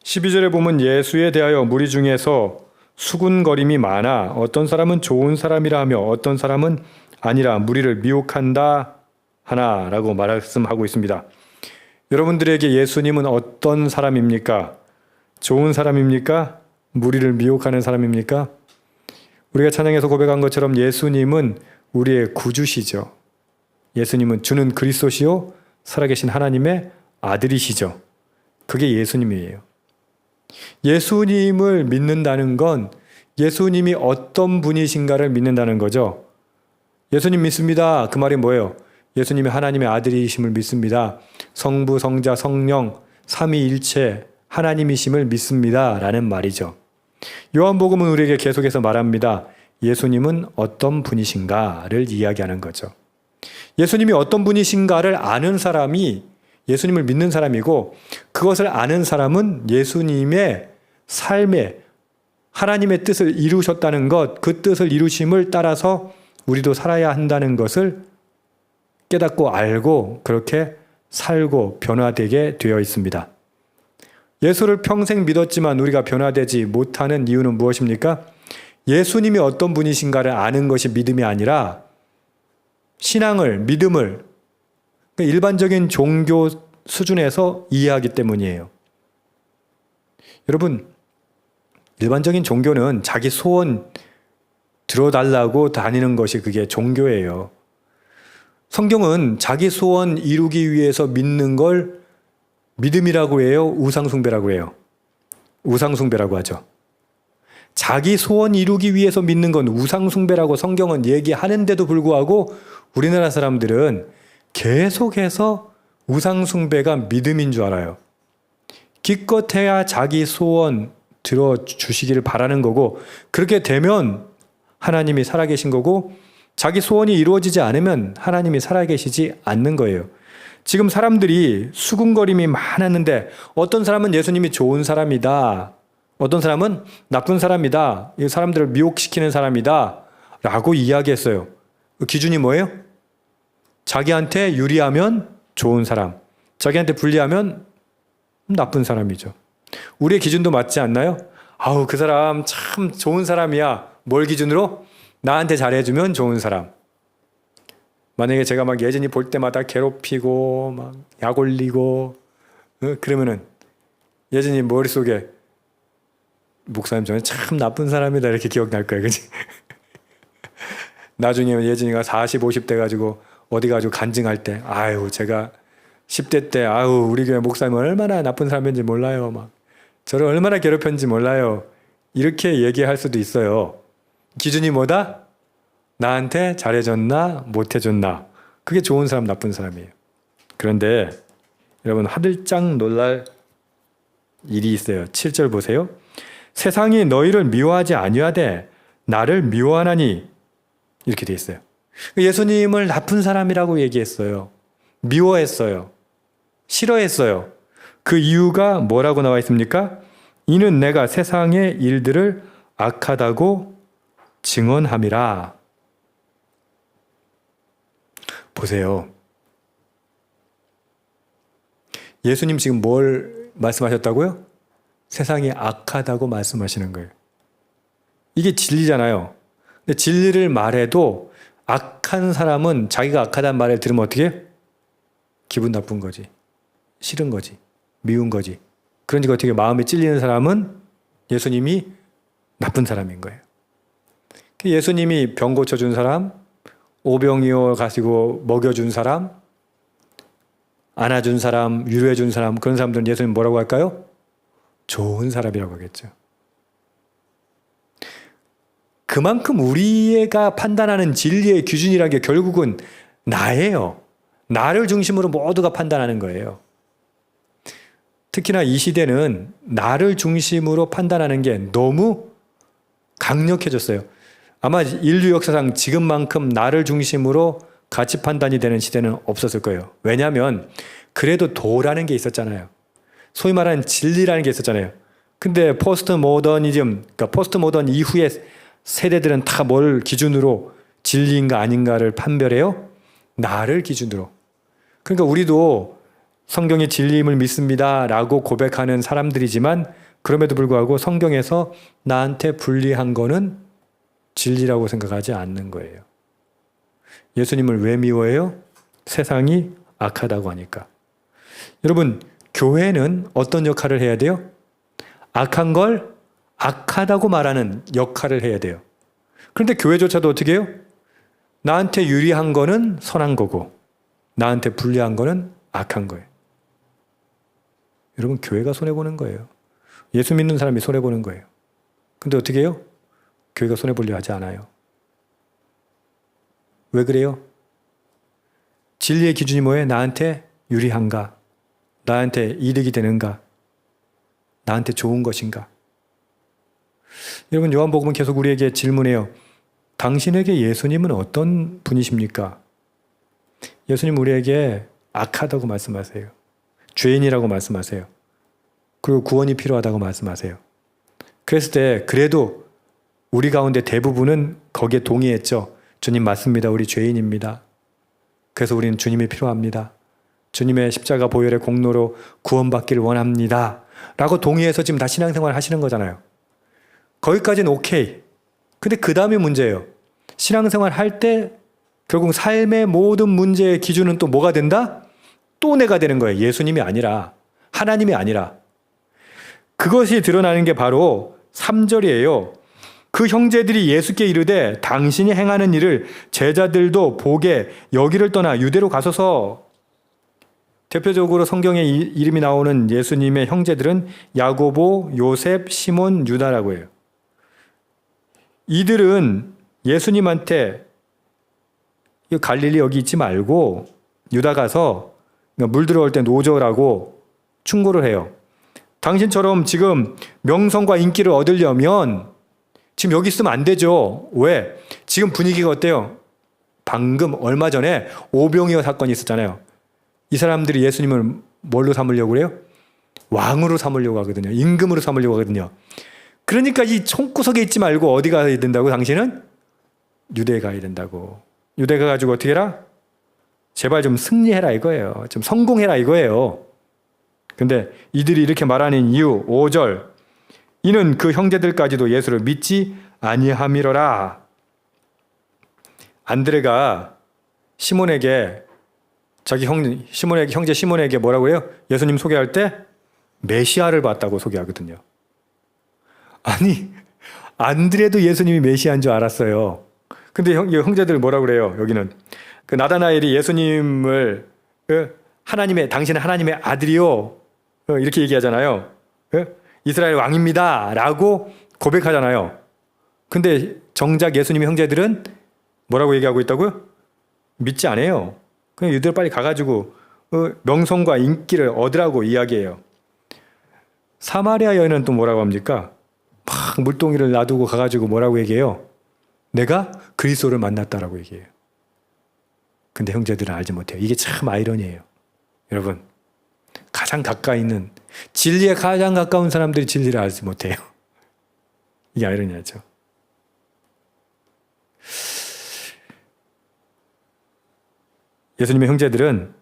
12절에 보면 예수에 대하여 무리 중에서 수군거림이 많아 어떤 사람은 좋은 사람이라 하며 어떤 사람은 아니라 무리를 미혹한다 하나라고 말씀하고 있습니다. 여러분들에게 예수님은 어떤 사람입니까? 좋은 사람입니까? 무리를 미혹하는 사람입니까? 우리가 찬양에서 고백한 것처럼 예수님은 우리의 구주시죠. 예수님은 주는 그리스도시요 살아계신 하나님의 아들이시죠. 그게 예수님이에요. 예수님을 믿는다는 건 예수님이 어떤 분이신가를 믿는다는 거죠. 예수님 믿습니다. 그 말이 뭐예요? 예수님이 하나님의 아들이심을 믿습니다. 성부, 성자, 성령, 삼위일체 하나님이심을 믿습니다. 라는 말이죠. 요한복음은 우리에게 계속해서 말합니다. 예수님은 어떤 분이신가를 이야기하는 거죠. 예수님이 어떤 분이신가를 아는 사람이 예수님을 믿는 사람이고, 그것을 아는 사람은 예수님의 삶에 하나님의 뜻을 이루셨다는 것, 그 뜻을 이루심을 따라서 우리도 살아야 한다는 것을 깨닫고 알고 그렇게 살고 변화되게 되어 있습니다. 예수를 평생 믿었지만 우리가 변화되지 못하는 이유는 무엇입니까? 예수님이 어떤 분이신가를 아는 것이 믿음이 아니라 신앙을, 믿음을 일반적인 종교 수준에서 이해하기 때문이에요. 여러분, 일반적인 종교는 자기 소원 들어달라고 다니는 것이 그게 종교예요. 성경은 자기 소원 이루기 위해서 믿는 걸 믿음이라고 해요? 우상숭배라고 해요? 우상숭배라고 하죠. 자기 소원 이루기 위해서 믿는 건 우상숭배라고 성경은 얘기하는데도 불구하고 우리나라 사람들은 계속해서 우상숭배가 믿음인 줄 알아요. 기껏해야 자기 소원 들어주시기를 바라는 거고, 그렇게 되면 하나님이 살아계신 거고, 자기 소원이 이루어지지 않으면 하나님이 살아계시지 않는 거예요. 지금 사람들이 수군거림이 많았는데 어떤 사람은 예수님이 좋은 사람이다, 어떤 사람은 나쁜 사람이다, 이 사람들을 미혹시키는 사람이다 라고 이야기했어요. 그 기준이 뭐예요? 자기한테 유리하면 좋은 사람, 자기한테 불리하면 나쁜 사람이죠. 우리의 기준도 맞지 않나요? 아우, 그 사람 참 좋은 사람이야. 뭘 기준으로? 나한테 잘해주면 좋은 사람. 만약에 제가 막 예전이 볼 때마다 괴롭히고 막 약 올리고 그러면은 예전이 머릿속에 목사님 저는 참 나쁜 사람이다 이렇게 기억날 거예요. 그치? 나중에 예전이가 40, 50대 가지고 어디 가지고 간증할 때, 아유 제가 10대 때 아유 우리 교회 목사님 얼마나 나쁜 사람인지 몰라요. 막 저를 얼마나 괴롭혔는지 몰라요. 이렇게 얘기할 수도 있어요. 기준이 뭐다? 나한테 잘해줬나 못해줬나. 그게 좋은 사람 나쁜 사람이에요. 그런데 여러분 화들짝 놀랄 일이 있어요. 7절 보세요. 세상이 너희를 미워하지 아니하되 나를 미워하나니, 이렇게 돼 있어요. 예수님을 나쁜 사람이라고 얘기했어요. 미워했어요. 싫어했어요. 그 이유가 뭐라고 나와 있습니까? 이는 내가 세상의 일들을 악하다고 증언함이라. 보세요. 예수님 지금 뭘 말씀하셨다고요? 세상이 악하다고 말씀하시는 거예요. 이게 진리잖아요. 근데 진리를 말해도 악한 사람은 자기가 악하다는 말을 들으면 어떻게 해? 기분 나쁜 거지. 싫은 거지. 미운 거지. 그러니까 어떻게 마음이 찔리는 사람은 예수님이 나쁜 사람인 거예요. 예수님이 병 고쳐준 사람, 오병이어 가지고 먹여준 사람, 안아준 사람, 위로해준 사람, 그런 사람들은 예수님 뭐라고 할까요? 좋은 사람이라고 하겠죠. 그만큼 우리가 판단하는 진리의 기준이라는 게 결국은 나예요. 나를 중심으로 모두가 판단하는 거예요. 특히나 이 시대는 나를 중심으로 판단하는 게 너무 강력해졌어요. 아마 인류 역사상 지금만큼 나를 중심으로 가치 판단이 되는 시대는 없었을 거예요. 왜냐하면 그래도 도라는 게 있었잖아요. 소위 말하는 진리라는 게 있었잖아요. 근데 포스트 모더니즘, 그러니까 포스트 모던 이후의 세대들은 다 뭘 기준으로 진리인가 아닌가를 판별해요? 나를 기준으로. 그러니까 우리도 성경의 진리임을 믿습니다 라고 고백하는 사람들이지만 그럼에도 불구하고 성경에서 나한테 불리한 거는 진리라고 생각하지 않는 거예요. 예수님을 왜 미워해요? 세상이 악하다고 하니까. 여러분, 교회는 어떤 역할을 해야 돼요? 악한 걸 악하다고 말하는 역할을 해야 돼요. 그런데 교회조차도 어떻게 해요? 나한테 유리한 거는 선한 거고 나한테 불리한 거는 악한 거예요. 여러분, 교회가 손해보는 거예요. 예수 믿는 사람이 손해보는 거예요. 근데 어떻게 해요? 교회가 손해보려 하지 않아요. 왜 그래요? 진리의 기준이 뭐예요? 나한테 유리한가? 나한테 이득이 되는가? 나한테 좋은 것인가? 여러분, 요한복음은 계속 우리에게 질문해요. 당신에게 예수님은 어떤 분이십니까? 예수님 우리에게 악하다고 말씀하세요. 죄인이라고 말씀하세요. 그리고 구원이 필요하다고 말씀하세요. 그랬을 때 그래도 우리 가운데 대부분은 거기에 동의했죠. 주님 맞습니다. 우리 죄인입니다. 그래서 우리는 주님이 필요합니다. 주님의 십자가 보혈의 공로로 구원받기를 원합니다. 라고 동의해서 지금 다 신앙생활 하시는 거잖아요. 거기까지는 오케이. 근데 그 다음이 문제예요. 신앙생활 할 때 결국 삶의 모든 문제의 기준은 또 뭐가 된다? 또 내가 되는 거예요. 예수님이 아니라, 하나님이 아니라. 그것이 드러나는 게 바로 3절이에요. 그 형제들이 예수께 이르되 당신이 행하는 일을 제자들도 보게 여기를 떠나 유대로 가소서. 대표적으로 성경에 이름이 나오는 예수님의 형제들은 야고보, 요셉, 시몬, 유다라고 해요. 이들은 예수님한테 갈릴리 여기 있지 말고 유다 가서 물 들어올 때 노저라고 충고를 해요. 당신처럼 지금 명성과 인기를 얻으려면 지금 여기 있으면 안 되죠. 왜? 지금 분위기가 어때요? 방금 얼마 전에 오병이어 사건이 있었잖아요. 이 사람들이 예수님을 뭘로 삼으려고 그래요? 왕으로 삼으려고 하거든요. 임금으로 삼으려고 하거든요. 그러니까 이 총구석에 있지 말고 어디 가야 된다고? 당신은? 유대에 가야 된다고. 유대 가가지고 어떻게 해라? 제발 좀 승리해라 이거예요. 좀 성공해라 이거예요. 근데 이들이 이렇게 말하는 이유 5절 이는 그 형제들까지도 예수를 믿지 아니함이로라. 안드레가 시몬에게 자기 형제 시몬에게 뭐라고 해요? 예수님 소개할 때 메시아를 봤다고 소개하거든요. 아니, 안드레도 예수님이 메시아인 줄 알았어요. 근데 형제들 뭐라고 그래요? 여기는 그 나다나엘이 예수님을 하나님의 당신은 하나님의 아들이요 이렇게 얘기하잖아요. 이스라엘 왕입니다 라고 고백하잖아요. 근데 정작 예수님의 형제들은 뭐라고 얘기하고 있다고요? 믿지 않아요. 그냥 유대로 빨리 가가지고 명성과 인기를 얻으라고 이야기해요. 사마리아 여인은 또 뭐라고 합니까? 막 물동이를 놔두고 가가지고 뭐라고 얘기해요? 내가 그리스도를 만났다라고 얘기해요. 근데 형제들은 알지 못해요. 이게 참 아이러니예요. 여러분, 가장 가까이 있는 진리에 가장 가까운 사람들이 진리를 알지 못해요. 이게 아이러니하죠. 예수님의 형제들은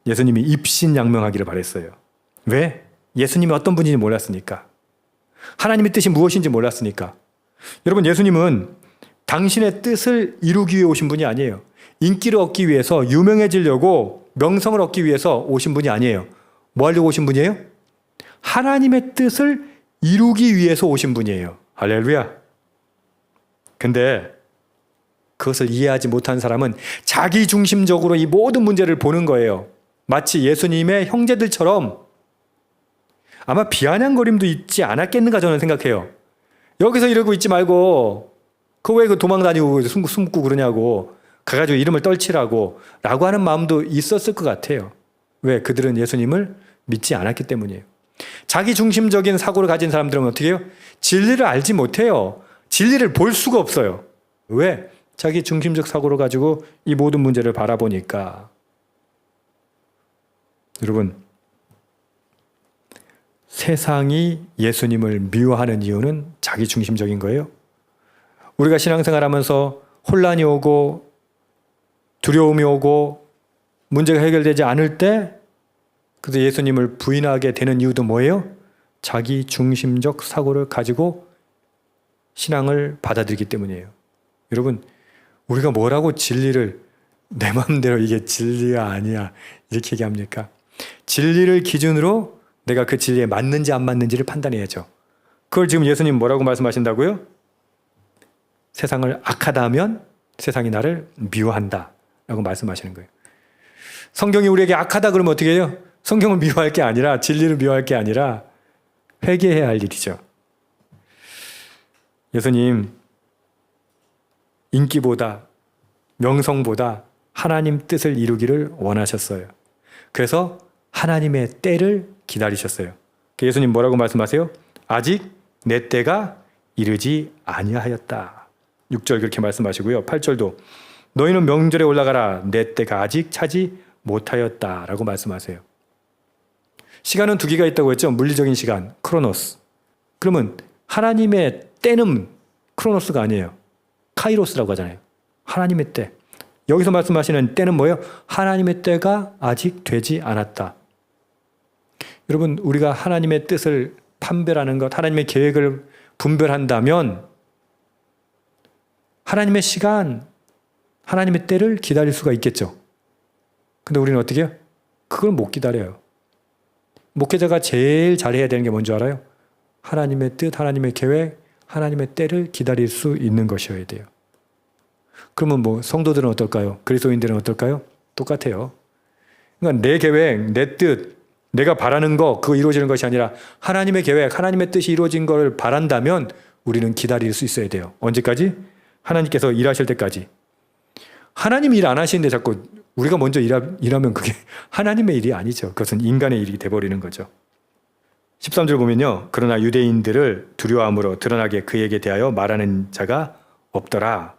예수님이 입신양명하기를 바랬어요. 왜? 예수님이 어떤 분인지 몰랐으니까. 하나님의 뜻이 무엇인지 몰랐으니까. 여러분, 예수님은 당신의 뜻을 이루기 위해 오신 분이 아니에요. 인기를 얻기 위해서, 유명해지려고, 명성을 얻기 위해서 오신 분이 아니에요. 뭐 하려고 오신 분이에요? 하나님의 뜻을 이루기 위해서 오신 분이에요. 할렐루야. 근데 그것을 이해하지 못한 사람은 자기 중심적으로 이 모든 문제를 보는 거예요. 마치 예수님의 형제들처럼 아마 비아냥거림도 있지 않았겠는가 저는 생각해요. 여기서 이러고 있지 말고 그 왜 그 도망 다니고 숨고 그러냐고 가가지고 이름을 떨치라고 라고 하는 마음도 있었을 것 같아요. 왜? 그들은 예수님을 믿지 않았기 때문이에요. 자기 중심적인 사고를 가진 사람들은 어떻게 해요? 진리를 알지 못해요. 진리를 볼 수가 없어요. 왜? 자기 중심적 사고를 가지고 이 모든 문제를 바라보니까. 여러분, 세상이 예수님을 미워하는 이유는 자기 중심적인 거예요. 우리가 신앙생활하면서 혼란이 오고 두려움이 오고 문제가 해결되지 않을 때 그래서 예수님을 부인하게 되는 이유도 뭐예요? 자기 중심적 사고를 가지고 신앙을 받아들이기 때문이에요. 여러분, 우리가 뭐라고 진리를 내 마음대로 이게 진리가 아니야 이렇게 얘기합니까? 진리를 기준으로 내가 그 진리에 맞는지 안 맞는지를 판단해야죠. 그걸 지금 예수님 뭐라고 말씀하신다고요? 세상을 악하다 하면 세상이 나를 미워한다 라고 말씀하시는 거예요. 성경이 우리에게 악하다 그러면 어떻게 해요? 성경을 미워할 게 아니라, 진리를 미워할 게 아니라 회개해야 할 일이죠. 예수님, 인기보다, 명성보다 하나님 뜻을 이루기를 원하셨어요. 그래서 하나님의 때를 기다리셨어요. 예수님 뭐라고 말씀하세요? 아직 내 때가 이르지 아니하였다. 6절 그렇게 말씀하시고요. 8절도 너희는 명절에 올라가라. 내 때가 아직 차지 못하였다 라고 말씀하세요. 시간은 두 개가 있다고 했죠. 물리적인 시간, 크로노스. 그러면 하나님의 때는 크로노스가 아니에요. 카이로스라고 하잖아요. 하나님의 때. 여기서 말씀하시는 때는 뭐예요? 하나님의 때가 아직 되지 않았다. 여러분, 우리가 하나님의 뜻을 판별하는 것, 하나님의 계획을 분별한다면 하나님의 시간, 하나님의 때를 기다릴 수가 있겠죠. 근데 우리는 어떻게 해요? 그걸 못 기다려요. 목회자가 제일 잘해야 되는 게 뭔지 알아요? 하나님의 뜻, 하나님의 계획, 하나님의 때를 기다릴 수 있는 것이어야 돼요. 그러면 뭐 성도들은 어떨까요? 그리스도인들은 어떨까요? 똑같아요. 그러니까 내 계획, 내 뜻, 내가 바라는 거 그거 이루어지는 것이 아니라 하나님의 계획, 하나님의 뜻이 이루어진 걸 바란다면 우리는 기다릴 수 있어야 돼요. 언제까지? 하나님께서 일하실 때까지. 하나님이 일 안 하시는데 자꾸 우리가 먼저 일하면 그게 하나님의 일이 아니죠. 그것은 인간의 일이 돼버리는 거죠. 13절 보면요. 그러나 유대인들을 두려워함으로 드러나게 그에게 대하여 말하는 자가 없더라.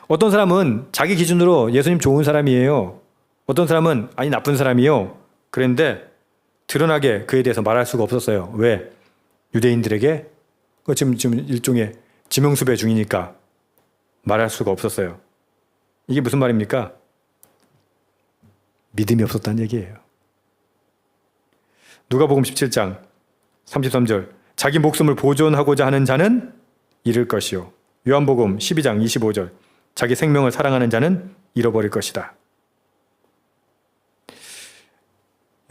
어떤 사람은 자기 기준으로 예수님 좋은 사람이에요. 어떤 사람은 아니 나쁜 사람이요. 그런데 드러나게 그에 대해서 말할 수가 없었어요. 왜? 유대인들에게 지금 일종의 지명수배 중이니까 말할 수가 없었어요. 이게 무슨 말입니까? 믿음이 없었다는 얘기예요. 누가복음 17장 33절 자기 목숨을 보존하고자 하는 자는 잃을 것이요. 요한복음 12장 25절 자기 생명을 사랑하는 자는 잃어버릴 것이다.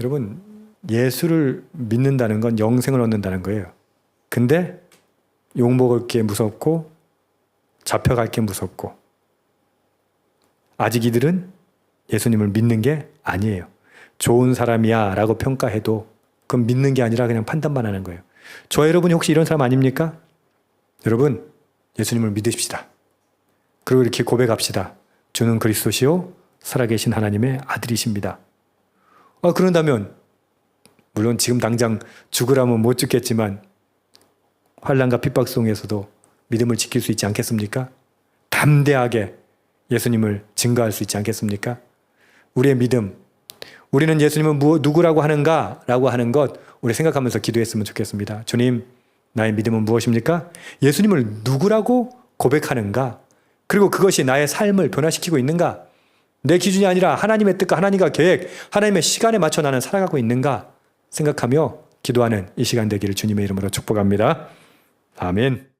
여러분, 예수를 믿는다는 건 영생을 얻는다는 거예요. 근데 욕먹을 게 무섭고 잡혀갈 게 무섭고 아직 이들은 예수님을 믿는 게 아니에요. 좋은 사람이야 라고 평가해도 그건 믿는 게 아니라 그냥 판단만 하는 거예요. 저 여러분이 혹시 이런 사람 아닙니까? 여러분, 예수님을 믿으십시다. 그리고 이렇게 고백합시다. 주는 그리스도시요 살아계신 하나님의 아들이십니다. 그런다면 물론 지금 당장 죽으라면 못 죽겠지만 환난과 핍박 속에서도 믿음을 지킬 수 있지 않겠습니까? 담대하게 예수님을 증거할 수 있지 않겠습니까? 우리의 믿음, 우리는 예수님은 누구라고 하는가? 라고 하는 것 우리 생각하면서 기도했으면 좋겠습니다. 주님, 나의 믿음은 무엇입니까? 예수님을 누구라고 고백하는가? 그리고 그것이 나의 삶을 변화시키고 있는가? 내 기준이 아니라 하나님의 뜻과 하나님과 계획, 하나님의 시간에 맞춰 나는 살아가고 있는가? 생각하며 기도하는 이 시간 되기를 주님의 이름으로 축복합니다. 아멘.